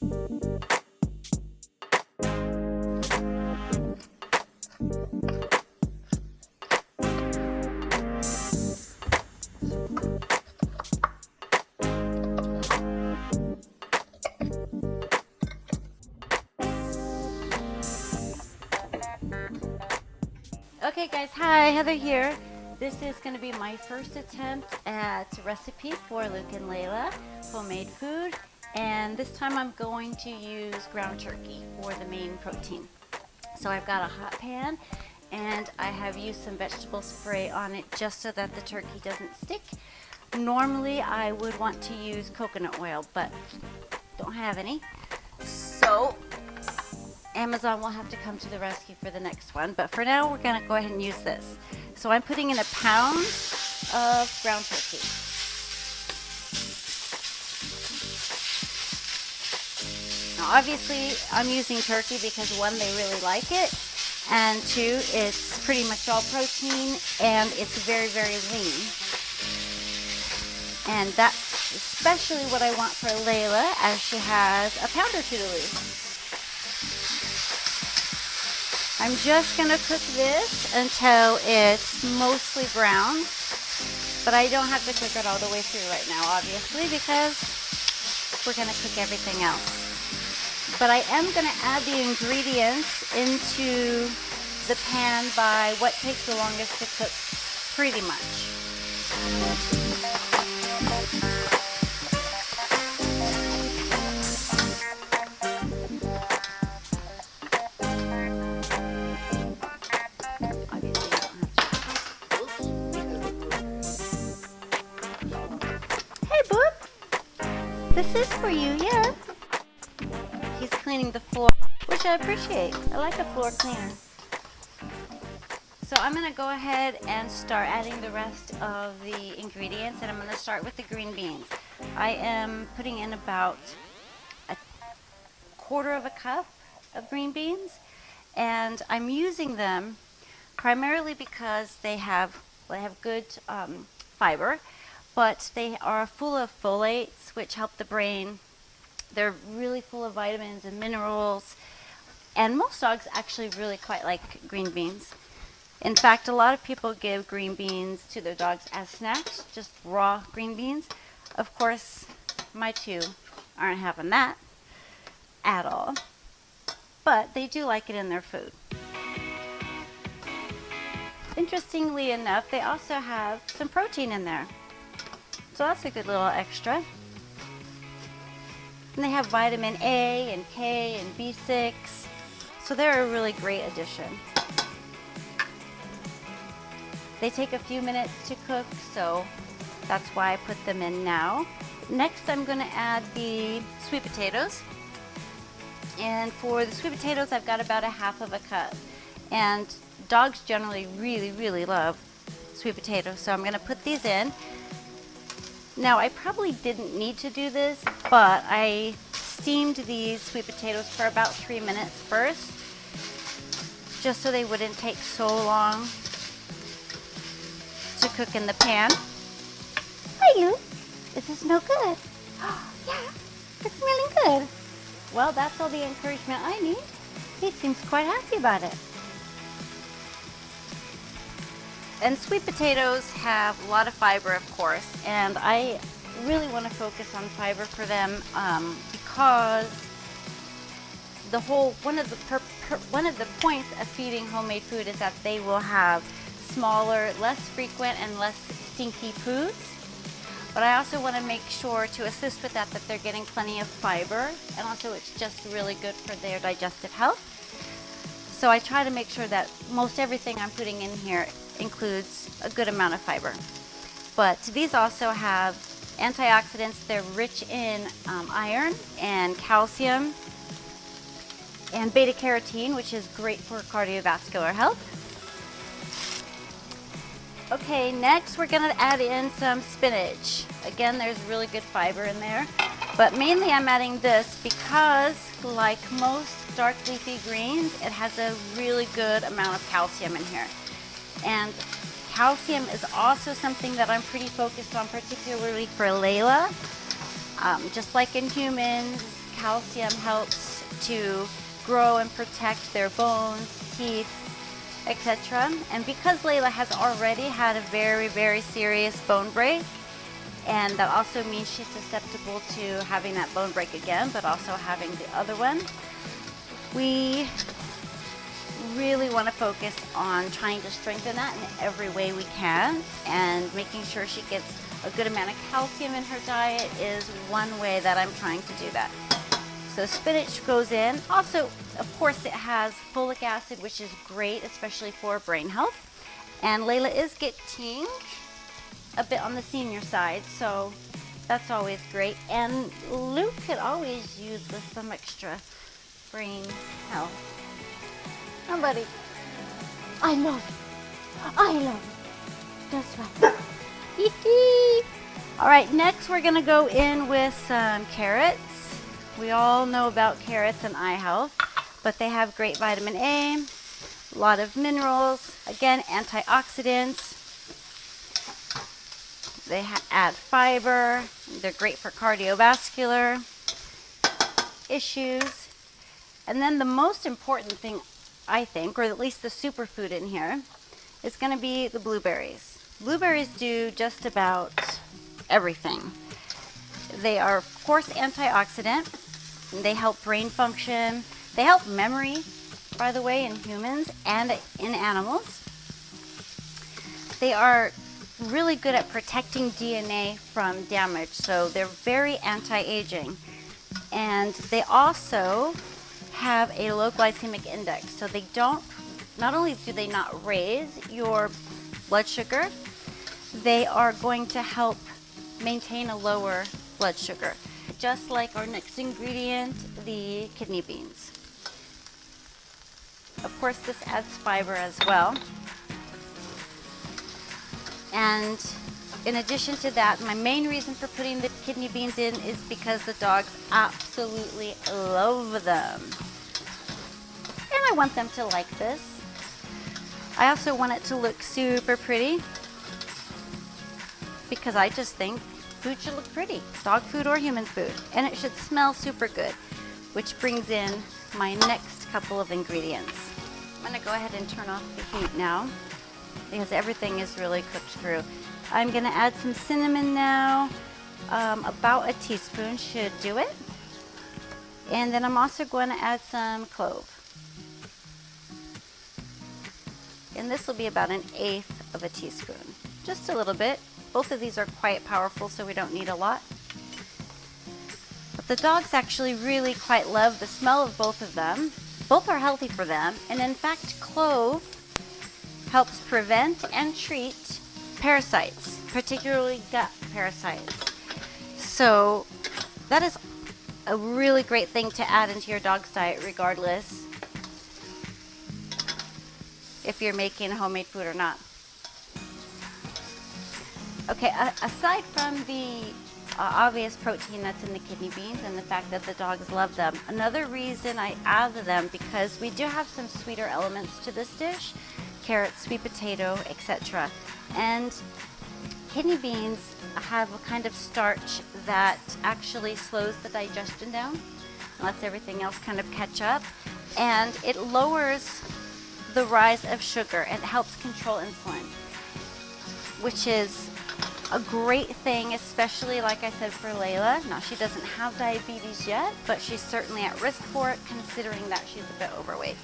Okay guys, hi, Heather here. This is going to be my first attempt at a recipe for Luke and Layla, homemade food, and this time I'm going to use ground turkey for the main protein. So I've got a hot pan and I have used some vegetable spray on it just so that the turkey doesn't stick. Normally I would want to use coconut oil, but don't have any. So Amazon will have to come to the rescue for the next one, but for now we're going to go ahead and use this. So I'm putting in a pound of ground turkey. Now obviously I'm using turkey because one, they really like it, and two, it's pretty much all protein and it's very, very lean. And that's especially what I want for Layla, as she has a pound or two to lose. I'm just going to cook this until it's mostly brown, but I don't have to cook it all the way through right now, obviously, because we're going to cook everything else. But I am going to add the ingredients into the pan by what takes the longest to cook, pretty much. This is for you, yeah. He's cleaning the floor, which I appreciate. I like a floor cleaner. So I'm going to go ahead and start adding the rest of the ingredients, and I'm going to start with the green beans. I am putting in about a quarter of a cup of green beans, and I'm using them primarily because they have good fiber, but they are full of folates, which help the brain. They're really full of vitamins and minerals, and most dogs actually really quite like green beans. In fact, a lot of people give green beans to their dogs as snacks, just raw green beans. Of course, my two aren't having that at all, but they do like it in their food. Interestingly enough, they also have some protein in there. So that's a good little extra. And they have vitamin A and K and B6. So they're a really great addition. They take a few minutes to cook, so that's why I put them in now. Next, I'm going to add the sweet potatoes. And for the sweet potatoes, I've got about a half of a cup. And dogs generally really, really love sweet potatoes, so I'm going to put these in. Now, I probably didn't need to do this, but I steamed these sweet potatoes for about 3 minutes first, just so they wouldn't take so long to cook in the pan. Hi, Lou. Is this no good? Oh, yeah, it's smelling good. Well, that's all the encouragement I need. He seems quite happy about it. And sweet potatoes have a lot of fiber, of course, and I really want to focus on fiber for them because one of the points of feeding homemade food is that they will have smaller, less frequent, and less stinky foods. But I also want to make sure to assist with that they're getting plenty of fiber, and also it's just really good for their digestive health. So I try to make sure that most everything I'm putting in here includes a good amount of fiber. But these also have antioxidants. They're rich in iron and calcium and beta carotene, which is great for cardiovascular health. Okay, next we're going to add in some spinach. Again, there's really good fiber in there, but mainly I'm adding this because, like most dark leafy greens, it has a really good amount of calcium in here. And calcium is also something that I'm pretty focused on, particularly for Layla. Just like in humans, calcium helps to grow and protect their bones, teeth, etc. And because Layla has already had a very, very serious bone break, and that also means she's susceptible to having that bone break again, but also having the other one, we really want to focus on trying to strengthen that in every way we can, and making sure she gets a good amount of calcium in her diet is one way that I'm trying to do that. So spinach goes in. Also, of course, it has folic acid, which is great, especially for brain health. And Layla is getting a bit on the senior side, so that's always great. And Luke could always use with some extra brain health. Oh, buddy. I love it. I love it. That's right. All right, next we're gonna go in with some carrots. We all know about carrots and eye health, but they have great vitamin A, a lot of minerals, again, antioxidants. They add fiber. They're great for cardiovascular issues. And then the most important thing, I think, or at least the superfood in here, is going to be the blueberries. Blueberries do just about everything. They are, of course, antioxidant. They help brain function. They help memory, by the way, in humans and in animals. They are really good at protecting DNA from damage, so they're very anti-aging. And they also have a low glycemic index, so they don't, not only do they not raise your blood sugar, they are going to help maintain a lower blood sugar, just like our next ingredient, the kidney beans. Of course, this adds fiber as well. And in addition to that, my main reason for putting the kidney beans in is because the dogs absolutely love them. And I want them to like this. I also want it to look super pretty, because I just think food should look pretty, dog food or human food, and it should smell super good, which brings in my next couple of ingredients. I'm gonna go ahead and turn off the heat now, because everything is really cooked through. I'm gonna add some cinnamon now. About a teaspoon should do it. And then I'm also going to add some clove. And this will be about 1/8 of a teaspoon. Just a little bit. Both of these are quite powerful, so we don't need a lot. But the dogs actually really quite love the smell of both of them. Both are healthy for them. And in fact, clove helps prevent and treat parasites, particularly gut parasites. So that is a really great thing to add into your dog's diet, regardless if you're making homemade food or not. Okay, aside from the obvious protein that's in the kidney beans and the fact that the dogs love them, another reason I add them, because we do have some sweeter elements to this dish, carrots, sweet potato, etc. And kidney beans have a kind of starch that actually slows the digestion down and lets everything else kind of catch up, and it lowers the rise of sugar and helps control insulin, which is a great thing, especially, like I said, for Layla. Now, she doesn't have diabetes yet, but she's certainly at risk for it, considering that she's a bit overweight.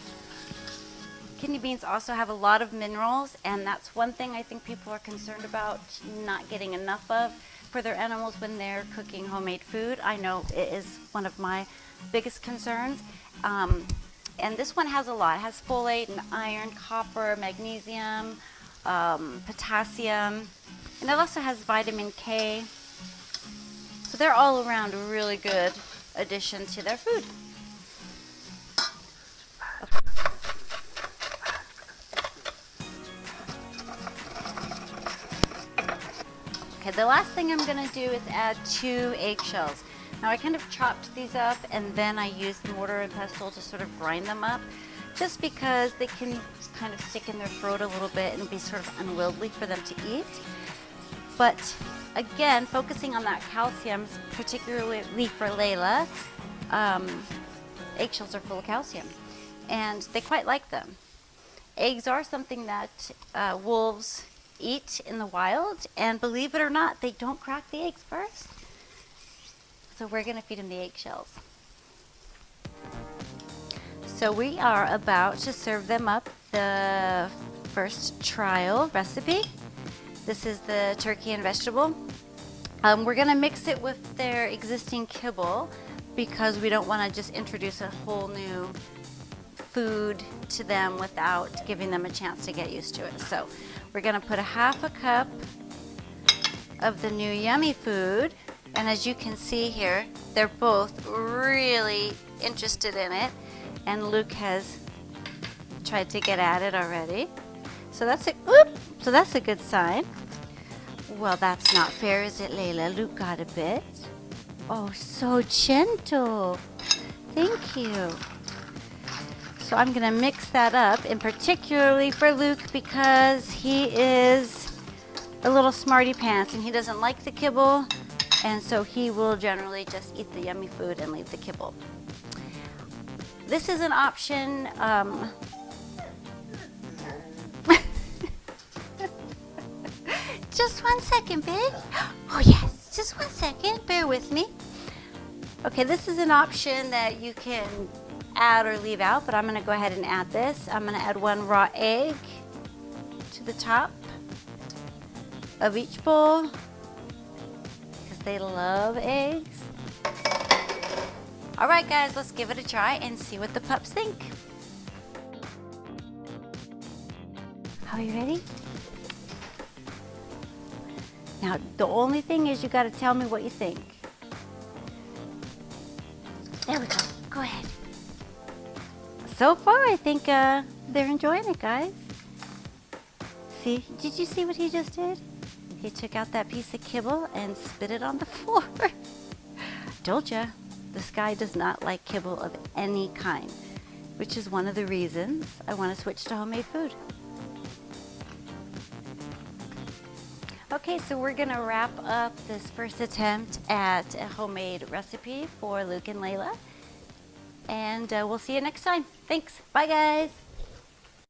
Kidney beans also have a lot of minerals, and that's one thing I think people are concerned about not getting enough of for their animals when they're cooking homemade food. I know it is one of my biggest concerns. And this one has a lot. It has folate and iron, copper, magnesium, potassium, and it also has vitamin K. So they're all around a really good addition to their food. Okay, the last thing I'm going to do is add 2 eggshells. Now, I kind of chopped these up and then I used mortar and pestle to sort of grind them up, just because they can kind of stick in their throat a little bit and be sort of unwieldy for them to eat. But again, focusing on that calcium, particularly for Layla, eggshells are full of calcium, and they quite like them. Eggs are something that wolves eat in the wild, and believe it or not, they don't crack the eggs first. So we're going to feed them the eggshells. So we are about to serve them up the first trial recipe. This is the turkey and vegetable. We're going to mix it with their existing kibble because we don't want to just introduce a whole new food to them without giving them a chance to get used to it. So we're going to put a half a cup of the new yummy food, and as you can see here, they're both really interested in it, and Luke has tried to get at it already. So that's a good sign. Well, that's not fair, is it, Layla? Luke got a bit. Oh, so gentle. Thank you. So I'm going to mix that up, and particularly for Luke because he is a little smarty pants and he doesn't like the kibble, and so he will generally just eat the yummy food and leave the kibble. This is an option. Just 1 second, babe. Oh yes, just 1 second. Bear with me. Okay, this is an option that you can add or leave out, but I'm going to go ahead and add this. I'm going to add 1 raw egg to the top of each bowl because they love eggs. All right, guys, let's give it a try and see what the pups think. Are you ready? Now, the only thing is you got to tell me what you think. There we go. Go ahead. So far, I think they're enjoying it, guys. See, did you see what he just did? He took out that piece of kibble and spit it on the floor. Told ya, this guy does not like kibble of any kind, which is one of the reasons I want to switch to homemade food. Okay, so we're gonna wrap up this first attempt at a homemade recipe for Luke and Layla. And we'll see you next time. Thanks. Bye, guys.